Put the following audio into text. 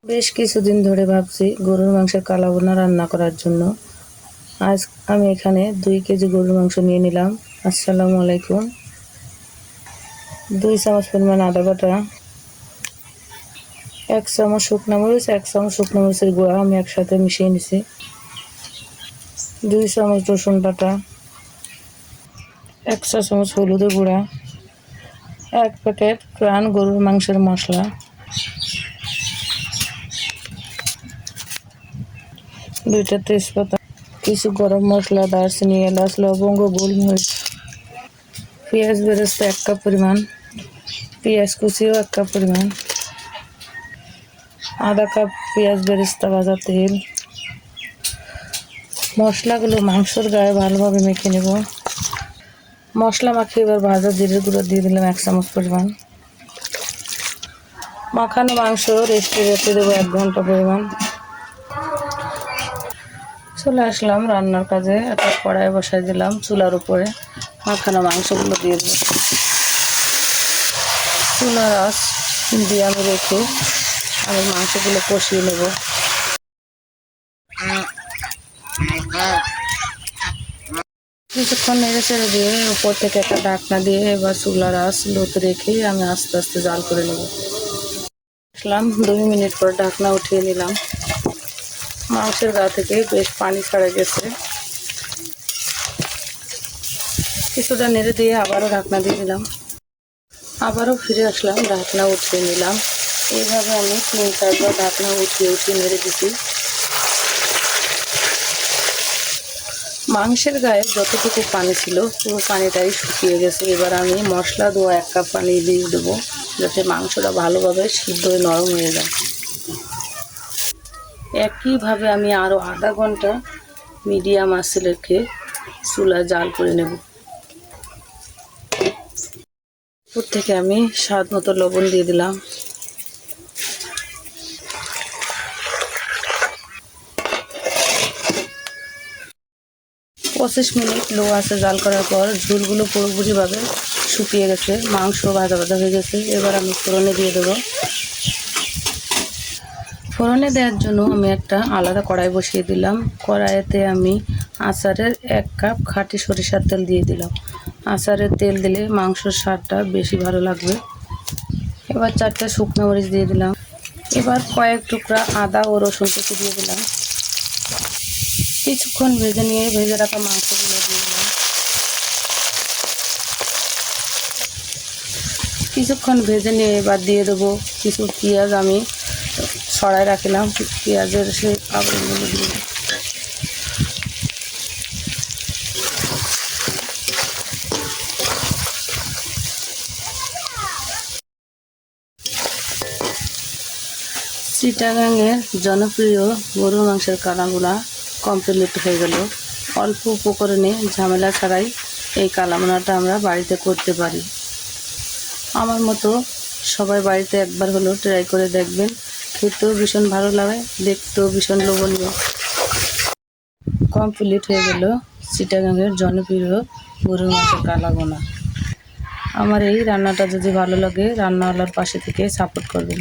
বেশ কিছুদিন ধরে ভাবছি গরুর মাংসের কালাভুনা রান্না করার জন্য। আজ আমি এখানে 2 কেজি গরুর মাংস নিয়ে নিলাম। আসসালামু আলাইকুম। 2 চামচ পরিমাণ আদা বাটা, 1 চামচ শুকনো মরিচ, 1 চামচ শুকনো মরিচের গুঁড়া আমি একসাথে মিশিয়ে নিছি, 2 চামচ রসুন বাটা, 1 চা চামচ হলুদের গুঁড়া, 1 প্যাকেট প্রাণ গরুর মাংসের মশলা, 2টা তেজপাতা, কিছু গরম মশলা, দারচিনি, এলাচ, লবঙ্গ, গোলমরিচ, পেঁয়াজ বেরেস্তা 1 কাপ পরিমাণ, পেঁয়াজ কুচিও 1 কাপ পরিমাণ, আধা কাপ পেঁয়াজ বেরেস্তা ভাজা তেল। মশলাগুলো মাংসর গায়ে ভালোভাবে মেখে নেব। মশলা মাখিয়ে এবার ভাজা জিরের গুঁড়ো দিয়ে দিলাম 1 চামচ পরিমাণ। মাখানো মাংস রেস্টে রেখে দেবো 1 ঘন্টা পরিমাণ। চলে আসলাম রান্নার কাজে। একটা কড়াই বসাই দিলাম চুলার উপরে, মাখানো মাংসগুলো দিয়ে দেবো। চুলার আঁচ মিডিয়ামে রেখে আমি মাংসগুলো কষিয়ে নেব। কিছুক্ষণ নেড়ে চেড়ে দিয়ে উপর থেকে একটা ঢাকনা দিয়ে এবার চুলার আঁচ লোতে রেখে আমি আস্তে আস্তে জাল করে নেব। আসলাম 2 মিনিট পর ঢাকনা উঠিয়ে নিলাম। মাংসের গা থেকে বেশ পানি ছাড়া গেছে। কিছুটা নেড়ে দিয়ে আবারও ঢাকনা দিয়ে দিলাম। আবারও ফিরে আসলাম, ঢাকনা উঠিয়ে নিলাম। এইভাবে আমি 3-4 বার ঢাকনা উঠিয়ে নেড়ে দিচ্ছি। মাংসের গায়ে যতটুকু পানি ছিল পুরো পানিটাই শুকিয়ে গেছে। এবার আমি মশলা দেওয়া 1 কাপ পানি দিয়ে দেবো, যাতে মাংসটা ভালোভাবে সিদ্ধ হয়ে নরম হয়ে যায়। একইভাবে আমি আরও আধা ঘন্টা মিডিয়াম আঁচে রেখে চুলা জাল করে নেব। উপর থেকে আমি স্বাদ মতো লবণ দিয়ে দিলাম। পঁচিশ মিনিট লো আঁচে জাল করার পর ঝোলগুলো পুরোপুরিভাবে শুকিয়ে গেছে, মাংস ভাজা ভাজা হয়ে গেছে। এবার আমি ফোড়নে দিয়ে দেবো। ফোড়নে দেওয়ার জন্য আমি একটা আলাদা কড়াই বসিয়ে দিলাম। কড়াইতে আমি আচারের 1 কাপ খাঁটি সরিষার তেল দিয়ে দিলাম। আচারের তেল দিলে মাংসর স্বাদটা বেশি ভালো লাগবে। এবার 4টা শুকনো মরিচ দিয়ে দিলাম। এবার কয়েক টুকরা আদা ও রসুন কুচি দিয়ে দিলাম। কিছুক্ষণ ভেজে রাখা মাংসগুলো দিয়ে দিলাম। কিছুক্ষণ ভেজে নিয়ে এবার দিয়ে দেবো কিছু পেঁয়াজ আমি ছড়াই রাখলাম। পেঁয়াজের সেই আবরণগুলো দিয়ে দিলাম। চিটাগাংয়ের জনপ্রিয় গরুর মাংসের কালাভুনা কমপ্লিট হয়ে গেল। অল্প উপকরণে ঝামেলা ছাড়াই এই কালাভুনাটা আমরা বাড়িতে করতে পারি। আমার মতো সবাই বাড়িতে একবার হলেও ট্রাই করে দেখবেন। খেতেও ভীষণ ভালো লাগে, দেখতেও ভীষণ লোভনীয়। কমপ্লিট হয়ে গেল চিটাগাংয়ের জনপ্রিয় গরুর মাংসের কালাভুনা। আমার এই রান্নাটা যদি ভালো লাগে রান্নাওয়ালার পাশে থেকে সাপোর্ট করবেন।